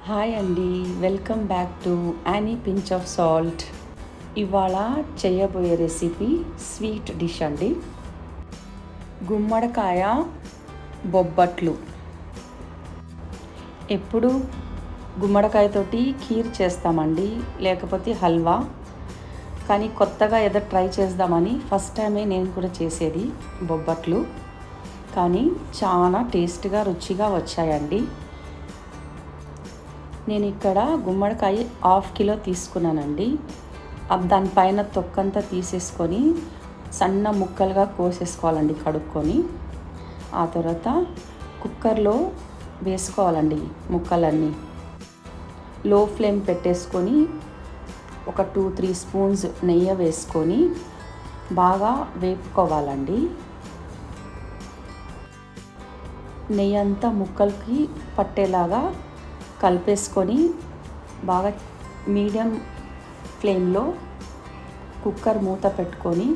Hi అండి, welcome back to any pinch of salt. ఇవాళ చేయబోయే రెసిపీ స్వీట్ డిష్ అండి, గుమ్మడికాయ బొబ్బట్లు. ఎప్పుడు గుమ్మడికాయతోటి ఖీర్ చేస్తామండి, లేకపోతే హల్వా. కానీ కొత్తగా ఏదో ట్రై చేద్దామని ఫస్ట్ టైమే నేను కూడా చేసేది బొబ్బట్లు. కానీ చాలా టేస్ట్గా రుచిగా వచ్చాయండి. నేను ఇక్కడ గుమ్మడికాయ 1/2 కిలో తీసుకున్నానండి. దానిపైన తొక్కంతా తీసేసుకొని సన్న ముక్కలుగా కోసేసుకోవాలండి కడుక్కొని. ఆ తర్వాత కుక్కర్లో వేసుకోవాలండి ముక్కలన్నీ. లో ఫ్లేమ్ పెట్టేసుకొని ఒక 2-3 స్పూన్స్ నెయ్యి వేసుకొని బాగా వేపుకోవాలండి. నెయ్యి అంతా ముక్కలకి పట్టేలాగా కలిపేసుకొని బాగా మీడియం ఫ్లేమ్లో కుక్కర్ మూత పెట్టుకొని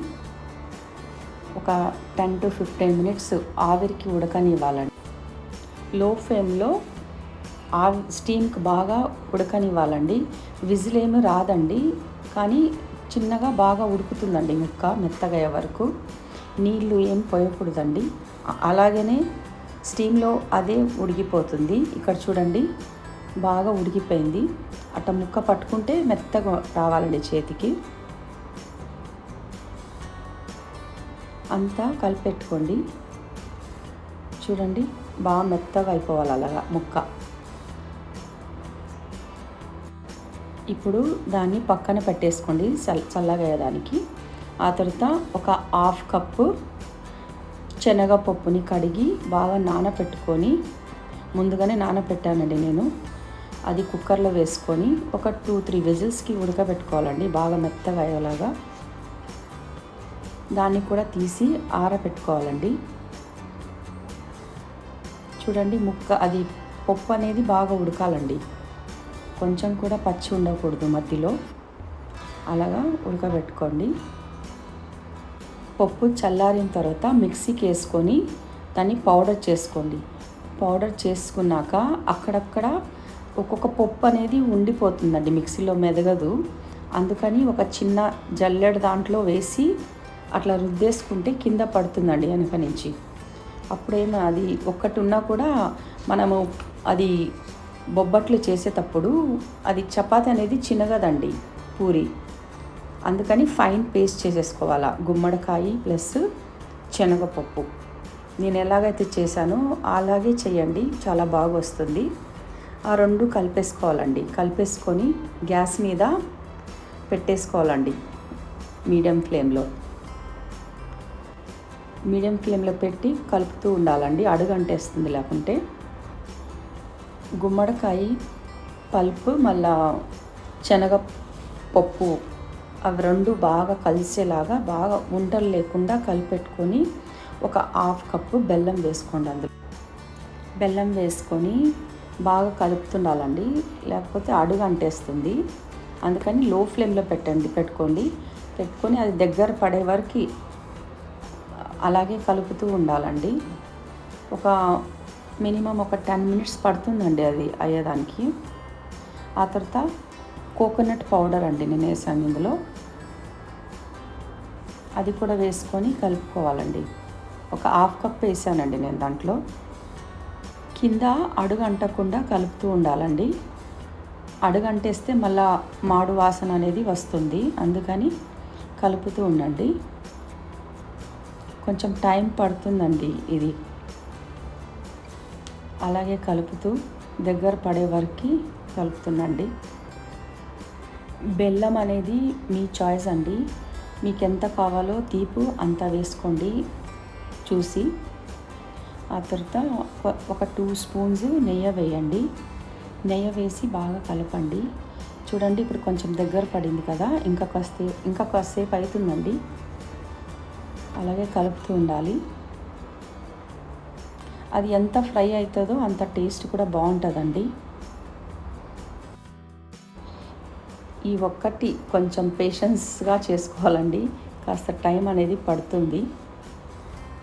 ఒక 10-15 మినిట్స్ ఆవిరికి ఉడకనివ్వాలండి. లో ఫ్లేమ్లో స్టీమ్కి బాగా ఉడకనివ్వాలండి. విజిల్ ఏమి రాదండి, కానీ చిన్నగా బాగా ఉడుకుతుందండి ముక్క మెత్తగా అయ్యే వరకు. నీళ్ళు ఏం పోయకూడదండి, అలాగనే స్టీమ్లో అదే ఉడికిపోతుంది. ఇక్కడ చూడండి, బాగా ఉడికిపోయింది. అట్ట ముక్క పట్టుకుంటే మెత్తగా రావాలండి చేతికి. అంతా కలిపెట్టుకోండి. చూడండి, బాగా మెత్తగా అయిపోవాలి అలాగా ముక్క. ఇప్పుడు దాన్ని పక్కన పెట్టేసుకోండి చల్లగా అయ్యేదానికి. ఆ తర్వాత ఒక 1/2 కప్పు శనగపప్పుని కడిగి బాగా నానబెట్టుకొని, ముందుగానే నానబెట్టానండి నేను. అది కుక్కర్లో వేసుకొని ఒక 2-3 విజిల్స్కి ఉడకబెట్టుకోవాలండి, బాగా మెత్తగా అయ్యేలాగా. దాన్ని కూడా తీసి ఆరబెట్టుకోవాలండి. చూడండి, అది పప్పు అనేది బాగా ఉడకాలండి, కొంచెం కూడా పచ్చి ఉండకూడదు మధ్యలో. అలాగా ఉడకబెట్టుకోండి. పప్పు చల్లారిన తర్వాత మిక్సీకి వేసుకొని దాన్ని పౌడర్ చేసుకోండి. పౌడర్ చేసుకున్నాక అక్కడక్కడ ఒక్కొక్క పప్పు అనేది ఉండిపోతుందండి, మిక్సీలో మెదగదు. అందుకని ఒక చిన్న జల్లెడ దాంట్లో వేసి అట్లా రుద్దేసుకుంటే కింద పడుతుందండి వెనక నుంచి. అప్పుడేమో అది ఒక్కటి ఉన్నా కూడా మనము అది బొబ్బట్లు చేసేటప్పుడు అది చపాతి అనేది చిన్నగదండి పూరి. అందుకని ఫైన్ పేస్ట్ చేసేసుకోవాలా గుమ్మడికాయ ప్లస్ శనగపప్పు. నేను ఎలాగైతే చేశానో అలాగే చేయండి, చాలా బాగా వస్తుంది. ఆ రెండు కలిపేసుకోవాలండి. కలిపేసుకొని గ్యాస్ మీద పెట్టేసుకోవాలండి మీడియం ఫ్లేమ్లో పెట్టి కలుపుతూ ఉండాలండి, అడుగంటేస్తుంది లేకుంటే. గుమ్మడికాయ పల్పు మళ్ళా శనగపప్పు అవి రెండు బాగా కలిసేలాగా బాగా ఉండలు లేకుండా కలిపెట్టుకొని ఒక 1/2 కప్పు బెల్లం వేసుకోండి. అందులో బెల్లం వేసుకొని బాగా కలుపుతుండాలండి, లేకపోతే అడుగు అంటేస్తుంది. అందుకని లో ఫ్లేమ్లో పెట్టుకొని అది దగ్గర పడే వరకు అలాగే కలుపుతూ ఉండాలండి. ఒక మినిమం ఒక 10 మినిట్స్ పడుతుందండి అది అయ్యేదానికి. ఆ తర్వాత కోకోనట్ పౌడర్ అండి నేను వేసాను ఇందులో, అది కూడా వేసుకొని కలుపుకోవాలండి. ఒక 1/2 కప్ వేసానండి నేను దాంట్లో. కింద అడుగు అంటకుండా కలుపుతూ ఉండాలండి. అడుగు అంటేస్తే మళ్ళా మాడు వాసన అనేది వస్తుంది, అందుకని కలుపుతూ ఉండండి. కొంచెం టైం పడుతుందండి ఇది. అలాగే కలుపుతూ దగ్గర పడే వరకు కలుపుతుండండి. బెల్లం అనేది మీ చాయిస్ అండి, మీకు ఎంత కావాలో తీపి అంత వేసుకోండి చూసి. ఆ తర్వాత ఒక 2 స్పూన్స్ నెయ్యి వేయండి. నెయ్యి వేసి బాగా కలపండి. చూడండి, ఇప్పుడు కొంచెం దగ్గర పడింది కదా, ఇంకా కాసేపు అవుతుందండి. అలాగే కలుపుతూ ఉండాలి. అది ఎంత ఫ్రై అవుతుందో అంత టేస్ట్ కూడా బాగుంటుందండి. ఈ ఒక్కటి కొంచెం పేషెన్స్గా చేసుకోవాలండి, కాస్త టైం అనేది పడుతుంది.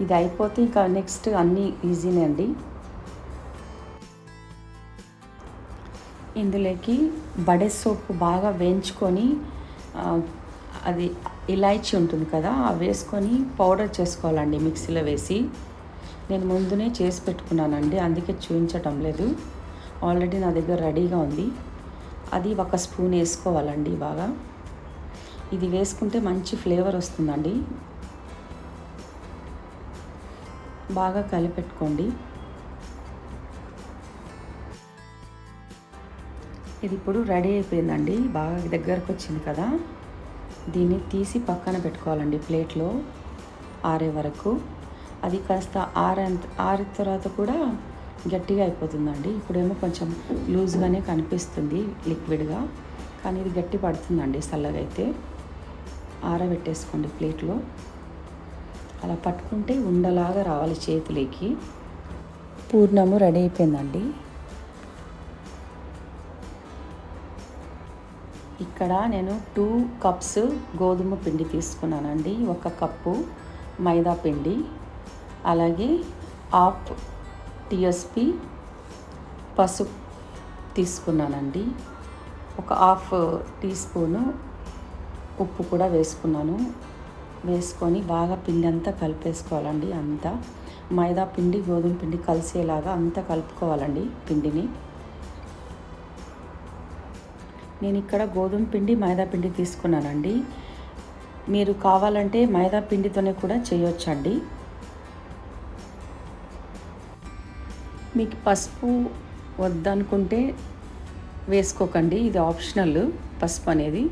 ఇది అయిపోతే ఇంకా నెక్స్ట్ అన్నీ ఈజీనే అండి. ఇందులోకి బడే సోపు బాగా వేయించుకొని అది ఇలాచీ ఉంటుంది కదా, అవి వేసుకొని పౌడర్ చేసుకోవాలండి మిక్సీలో వేసి. నేను ముందునే చేసి పెట్టుకున్నానండి, అందుకే చూపించటం లేదు. ఆల్రెడీ నా దగ్గర రెడీగా ఉంది. అది 1 స్పూన్ వేసుకోవాలండి బాగా. ఇది వేసుకుంటే మంచి ఫ్లేవర్ వస్తుందండి. బాగా కలిపెట్టుకోండి. ఇది ఇప్పుడు రెడీ అయిపోయిందండి, బాగా దగ్గరకు వచ్చింది కదా. దీన్ని తీసి పక్కన పెట్టుకోవాలండి ప్లేట్లో ఆరే వరకు. అది కాస్త ఆరిన తర్వాత కూడా గట్టిగా అయిపోతుందండి. ఇప్పుడేమో కొంచెం లూజ్గానే కనిపిస్తుంది లిక్విడ్గా, కానీ ఇది గట్టి పడుతుందండి చల్లగా అయితే. ఆరబెట్టేసుకోండి ప్లేట్లో. అలా పట్టుకుంటే ఉండలాగా రావాలి చేతిలోకి. పూర్ణము రెడీ అయిపోయిందండి. ఇక్కడ నేను 2 కప్స్ గోధుమ పిండి తీసుకున్నానండి, 1 కప్పు మైదా పిండి, అలాగే హాఫ్ టీఎస్పీ పసుపు తీసుకున్నానండి. ఒక హాఫ్ టీ స్పూను ఉప్పు కూడా వేసుకున్నాను. వేసుకొని బాగా పిండి అంతా కలిపేసుకోవాలండి. అంతా మైదా పిండి గోధుమ పిండి కలిసేలాగా అంతా కలుపుకోవాలండి పిండిని. నేను ఇక్కడ గోధుమ పిండి మైదా పిండి తీసుకున్నానండి. మీరు కావాలంటే మైదా పిండితోనే కూడా చేయొచ్చండి. మీకు పసుపు వద్దనుకుంటే వేసుకోకండి, ఇది ఆప్షనల్ పసుపు అనేది.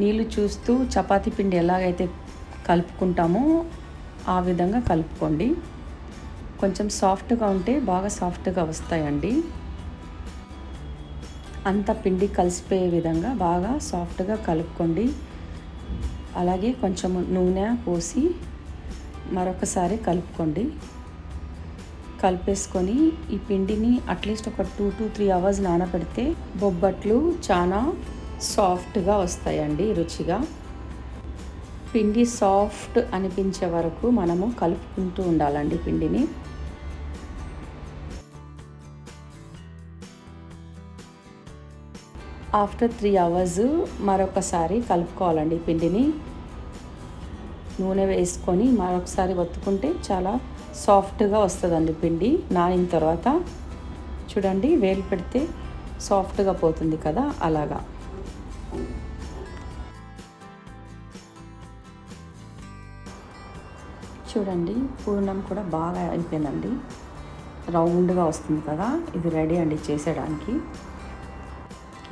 నీళ్ళు చూస్తూ చపాతీ పిండి ఎలాగైతే కలుపుకుంటామో ఆ విధంగా కలుపుకోండి. కొంచెం సాఫ్ట్గా ఉంటే బాగా సాఫ్ట్గా వస్తాయండి. అంత పిండి కలిసిపోయే విధంగా బాగా సాఫ్ట్గా కలుపుకోండి. అలాగే కొంచెం నూనె పోసి మరొకసారి కలుపుకోండి. కలిపేసుకొని ఈ పిండిని అట్లీస్ట్ ఒక 2 to 3 అవర్స్ నానబెడితే బొబ్బట్లు చాలా సాఫ్ట్గా వస్తాయండి, రుచిగా. పిండి సాఫ్ట్ అనిపించే వరకు మనము కలుపుకుంటూ ఉండాలండి పిండిని. ఆఫ్టర్ 3 అవర్స్ మరొకసారి కలుపుకోవాలండి పిండిని. నూనె వేసుకొని మరొకసారి ఒత్తుకుంటే చాలా సాఫ్ట్గా వస్తుందండి పిండి. నానిన తర్వాత చూడండి, వేలు పెడితే సాఫ్ట్గా పోతుంది కదా, అలాగా. చూడండి, పూర్ణం కూడా బాగా అయిపోయిందండి, రౌండ్గా వస్తుంది కదా. ఇది రెడీ అండి చేసేయడానికి.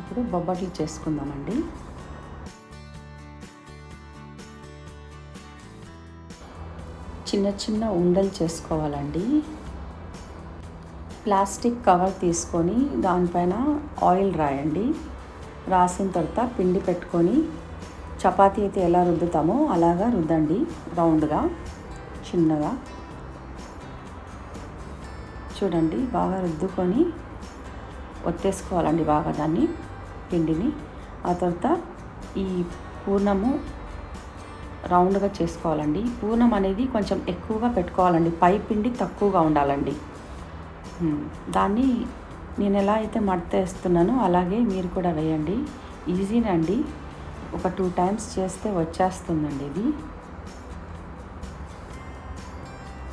ఇప్పుడు బొబ్బట్లు చేసుకుందామండి. చిన్న చిన్న ఉండలు చేసుకోవాలండి. ప్లాస్టిక్ కవర్ తీసుకొని దానిపైన ఆయిల్ రాయండి. రాసిన తర్వాత పిండి పెట్టుకొని చపాతీ అయితే ఎలా రుద్దుతామో అలాగా రుద్దండి, రౌండ్గా చిన్నగా. చూడండి, బాగా రుద్దుకొని ఒత్తేసుకోవాలండి బాగా దాన్ని, పిండిని. ఆ తర్వాత ఈ పూర్ణము రౌండ్గా చేసుకోవాలండి. పూర్ణం అనేది కొంచెం ఎక్కువగా పెట్టుకోవాలండి, పై పిండి తక్కువగా ఉండాలండి. దాన్ని నేను ఎలా అయితే మడతేస్తున్నానో అలాగే మీరు కూడా వేయండి. ఈజీనండి, ఒక 2 times చేస్తే వచ్చేస్తుందండి ఇది.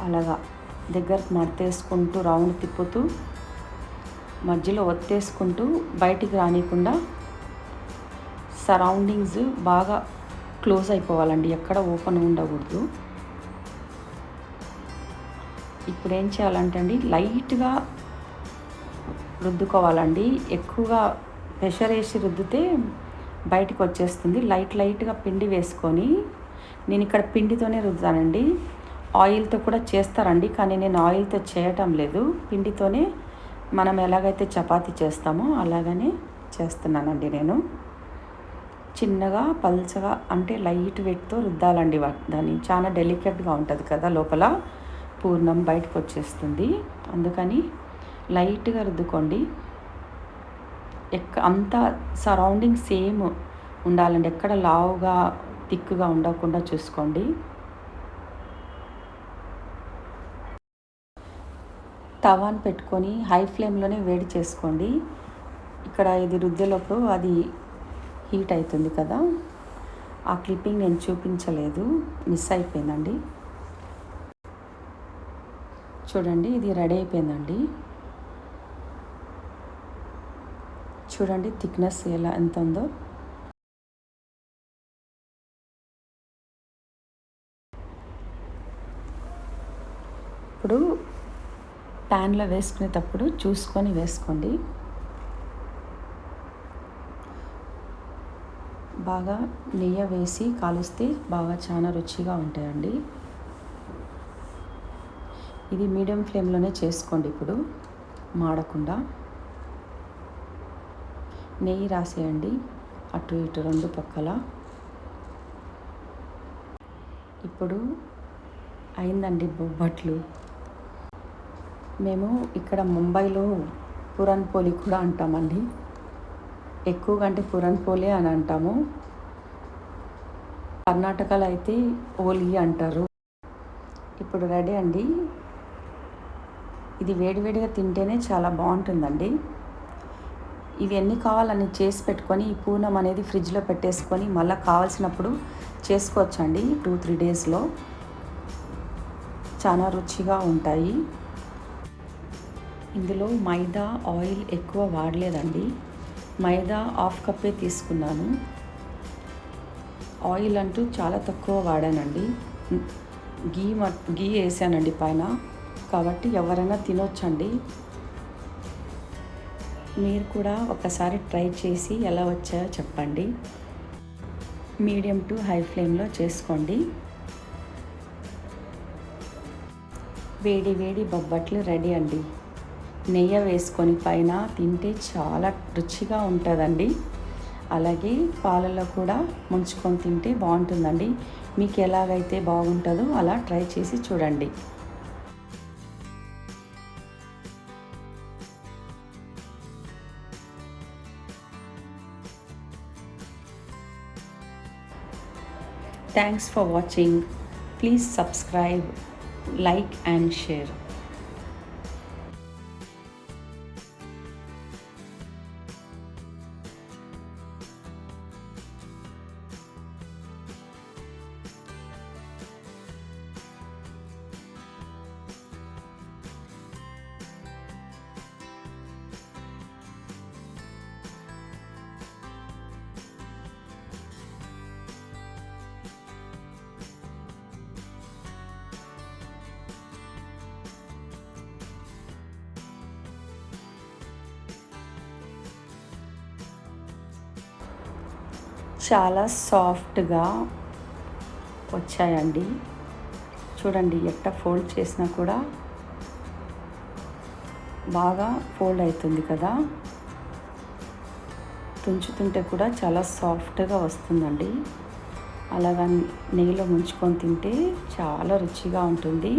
అలాగా దగ్గరకు మడతేసుకుంటూ రౌండ్ తిప్పుతూ మధ్యలో ఒత్తేసుకుంటూ బయటికి రానికుండా సరౌండింగ్స్ బాగా క్లోజ్ అయిపోవాలండి, ఎక్కడ ఓపెన్ ఉండకూడదు. ఇప్పుడు ఏం చేయాలంటే అండి, లైట్గా రుద్దుకోవాలండి. ఎక్కువగా ప్రెషర్ వేసి రుద్దితే బయటికి వచ్చేస్తుంది. లైట్గా పిండి వేసుకొని, నేను ఇక్కడ పిండితోనే రుద్దుతానండి. ఆయిల్తో కూడా చేస్తారండి, కానీ నేను ఆయిల్తో చేయటం లేదు. పిండితోనే మనం ఎలాగైతే చపాతీ చేస్తామో అలాగనే చేస్తున్నానండి నేను. చిన్నగా పల్చగా అంటే లైట్ వెయిట్తో రుద్దాలండి దాన్ని. చాలా డెలికేట్గా ఉంటుంది కదా, లోపల పూర్ణం బయటకు వచ్చేస్తుంది. అందుకని లైట్గా రుద్దుకోండి. అంతా సరౌండింగ్ సేమ్ ఉండాలండి, ఎక్కడ లావుగా థిక్గా ఉండకుండా చూసుకోండి. తవాను పెట్టుకొని హై ఫ్లేమ్లోనే వేడి చేసుకోండి. ఇక్కడ ఇది రుద్దేలోపు అది హీట్ అవుతుంది కదా, ఆ క్లిప్పింగ్ నేను చూపించలేదు, మిస్ అయిపోయిందండి. చూడండి ఇది రెడీ అయిపోయిందండి. చూడండి థిక్నెస్ ఎంత ఉందో. ఇప్పుడు ప్యాన్లో వేసుకునేటప్పుడు చూసుకొని వేసుకోండి. బాగా నెయ్యి వేసి కాలుస్తే బాగా చాలా రుచిగా ఉంటాయండి. ఇది మీడియం ఫ్లేమ్లోనే చేసుకోండి. ఇప్పుడు మాడకుండా నెయ్యి రాసేయండి అటు ఇటు రెండు పక్కల. ఇప్పుడు అయిందండి బొబ్బట్లు. మేము ఇక్కడ ముంబైలో పురన్ పోలి కూడా అంటామండి. ఎక్కువగా అంటే పురన్ పోలి అని అంటాము. కర్ణాటకలో అయితే ఓలి అంటారు. ఇప్పుడు రెడీ అండి. ఇది వేడివేడిగా తింటేనే చాలా బాగుంటుందండి. ఇవి ఎన్ని కావాలని చేసి పెట్టుకొని ఈ పూర్ణం అనేది ఫ్రిడ్జ్లో పెట్టేసుకొని మళ్ళీ కావాల్సినప్పుడు చేసుకోవచ్చండి. 2-3 డేస్లో చాలా రుచిగా ఉంటాయి. ఇందులో మైదా ఆయిల్ ఎక్కువ వాడలేదండి. మైదా 1/2 కప్పే తీసుకున్నాను. ఆయిల్ అంటూ చాలా తక్కువ వాడానండి. గీ వేసానండి పైన, కాబట్టి ఎవరైనా తినొచ్చండి. మీరు కూడా ఒకసారి ట్రై చేసి ఎలా వచ్చాయో చెప్పండి. మీడియం టు హై ఫ్లేమ్లో చేసుకోండి. వేడి వేడి బొబ్బట్లు రెడీ అండి. నెయ్యి వేసుకొని పైన తింటే చాలా రుచిగా ఉంటుందండి. అలాగే పాలలో కూడా ముంచుకొని తింటే బాగుంటుందండి. మీకు ఎలాగైతే బాగుంటుందో అలా ట్రై చేసి చూడండి. Thanks for watching. Please subscribe, like and share. చాలా సాఫ్ట్గా వచ్చాయండి. చూడండి ఎట్ట ఫోల్డ్ చేసినా కూడా బాగా ఫోల్డ్ అవుతుంది కదా. తుంచుతుంటే కూడా చాలా సాఫ్ట్గా వస్తుందండి. అలాగా నెయ్యిలో ముంచుకొని తింటే చాలా రుచిగా ఉంటుంది.